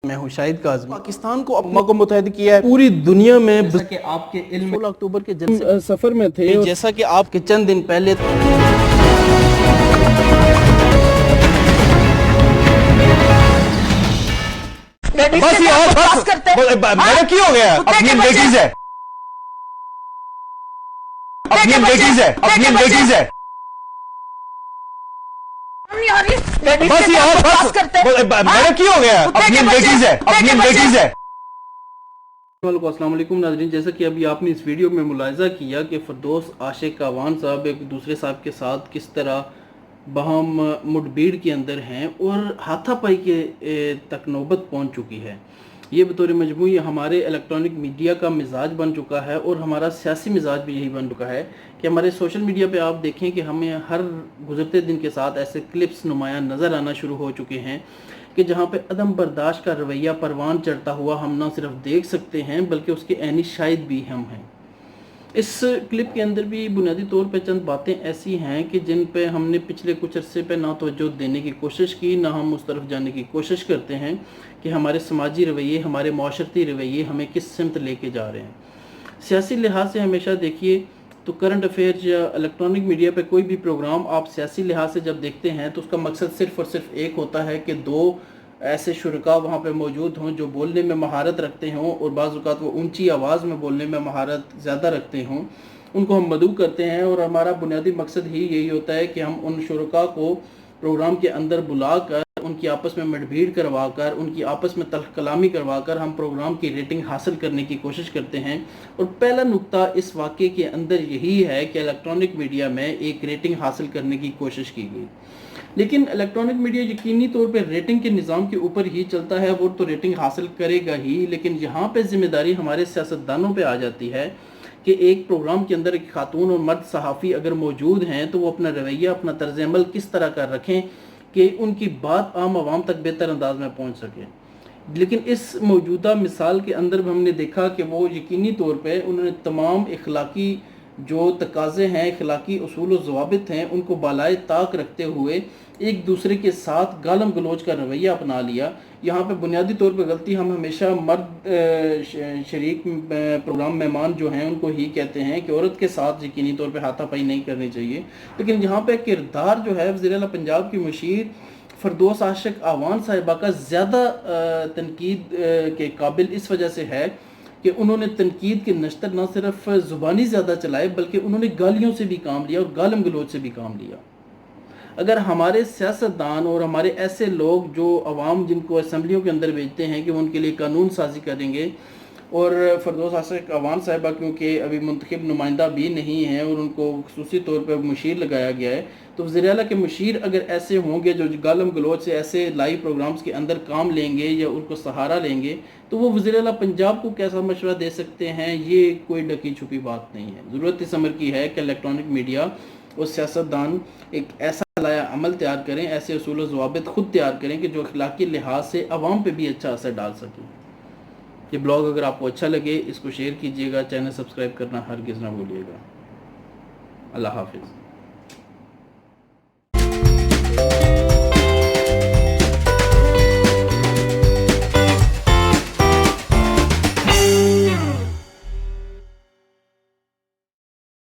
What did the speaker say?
मैं हूँ शाहिद काज़मी। पाकिस्तान को अक़वा मुत्तहिद किया है पूरी दुनिया में। जैसा कि आपके इल्म 16 अक्टूबर के जलसे सफ़र में थे, जैसा कि आपके चंद दिन पहले बस ये और मेरा क्यों हो गया? अपनी बेटीज है, अपनी बेटीज है, अपनी बेटीज है। बस ये और मेरा क्यों हो गया? अपनी बेटीज है, अपनी बेटीज है। अस्सलाम वालेकुम नाज़रीन, जैसा कि अभी आपने इस वीडियो में मुलाहिज़ा किया कि फ़िरदौस आशिक अवान साहब एक दूसरे साहब के साथ किस तरह बहम मुठभेड़ के अंदर हैं और हाथापाई के तक नौबत पहुंच चुकी है। ये बतौर मजमूई हमारे इलेक्ट्रॉनिक मीडिया का मिजाज बन चुका है और हमारा सियासी मिजाज भी यही बन चुका है कि हमारे सोशल मीडिया पे आप देखें कि हमें हर गुजरते दिन के साथ ऐसे क्लिप्स नुमायाँ नज़र आना शुरू हो चुके हैं कि जहाँ पे अदम बर्दाश्त का रवैया परवान चढ़ता हुआ हम न सिर्फ देख सकते हैं बल्कि उसके ऐनी शाहिद भी हम हैं। इस क्लिप के अंदर भी बुनियादी तौर पे चंद बातें ऐसी हैं कि जिन पे हमने पिछले कुछ अरसे पे ना तवज्जो देने की कोशिश की, ना हम उस तरफ जाने की कोशिश करते हैं कि हमारे समाजी रवैये, हमारे माशरती रवैये हमें किस सिमत लेके जा रहे हैं। सियासी लिहाज से हमेशा देखिए तो करंट अफेयर्स या इलेक्ट्रॉनिक मीडिया पे कोई भी प्रोग्राम आप सियासी लिहाज से जब देखते हैं तो उसका मकसद सिर्फ़ और सिर्फ एक होता है कि दो ऐसे शुरका वहाँ पे मौजूद हों जो बोलने में महारत रखते हों और बाज़ औक़ात वो ऊंची आवाज़ में बोलने में महारत ज़्यादा रखते हों, उनको हम मदऊ करते हैं। और हमारा बुनियादी मकसद ही यही होता है कि हम उन शुरका को प्रोग्राम के अंदर बुलाकर उनकी आपस में मुठभेड़ करवा कर, उनकी आपस में तल्ख़ कलामी करवा कर हम प्रोग्राम की रेटिंग हासिल करने की कोशिश करते हैं। और पहला नुक्ता इस वाक़े के अंदर यही है कि इलेक्ट्रॉनिक मीडिया में एक रेटिंग हासिल करने की कोशिश की गई, लेकिन इलेक्ट्रॉनिक मीडिया यकीनी तौर पर रेटिंग के निज़ाम के ऊपर ही चलता है, वो तो रेटिंग हासिल करेगा ही। लेकिन यहाँ पे जिम्मेदारी हमारे सियासतदानों पे आ जाती है कि एक प्रोग्राम के अंदर एक खातून और मर्द सहाफ़ी अगर मौजूद हैं तो वो अपना रवैया, अपना तर्ज़ अमल किस तरह कर रखें कि उनकी बात आम आवाम तक बेहतर अंदाज में पहुँच सके। लेकिन इस मौजूदा मिसाल के अंदर भी हमने देखा कि वो यकीनी तौर पर उन्होंने तमाम इखलाकी जो तकाज़े हैं, इखलाकी उसूल और ज़वाबित हैं, उनको बालाए ताक रखते हुए एक दूसरे के साथ गालम गलोच का रवैया अपना लिया। यहाँ पे बुनियादी तौर पर गलती हम हमेशा मर्द शरीक प्रोग्राम मेहमान जो हैं उनको ही कहते हैं कि औरत के साथ यकीनी तौर पे हाथापाई नहीं करनी चाहिए। लेकिन यहाँ पे किरदार जो है वज़ीर आला पंजाब की मुशीर फ़िरदौस आशिक अवान साहिबा का ज़्यादा तनकीद के काबिल इस वजह से है कि उन्होंने तनकीद के नश्तर न सिर्फ ज़ुबानी ज़्यादा चलाए बल्कि उन्होंने गालियों से भी काम लिया और गालम गलोच से भी काम लिया। अगर हमारे सियासतदान और हमारे ऐसे लोग जो अवाम जिनको असम्बलियों के अंदर भेजते हैं कि वो उनके लिए कानून साजी करेंगे, और फ़िरदौस आशिक अवान साहिबा क्योंकि अभी मुंतखब नुमाइंदा भी नहीं हैं और उनको खुसूसी तौर पर मुशीर लगाया गया है, तो वज़ीर आला के मुशीर अगर ऐसे होंगे जो गालम गलोच से ऐसे लाइव प्रोग्राम्स के अंदर काम लेंगे या उनको सहारा लेंगे, तो वो वज़ीर आला पंजाब को कैसा मशवरा दे सकते हैं? ये कोई ढकी छुपी बात नहीं है। ज़रूरत इस अमर की है कि इलेक्ट्रॉनिक मीडिया और सियासतदान एक ऐसा लाया अमल तैयार करें, ऐसे उसूल और ज़वाबित खुद तैयार करें कि जो अखलाकी लिहाज से अवाम पे भी अच्छा असर डाल सकें। ये ब्लॉग अगर आपको अच्छा लगे इसको शेयर कीजिएगा, चैनल सब्सक्राइब करना हरगिज़ ना भूलिएगा। अल्लाह हाफिज़।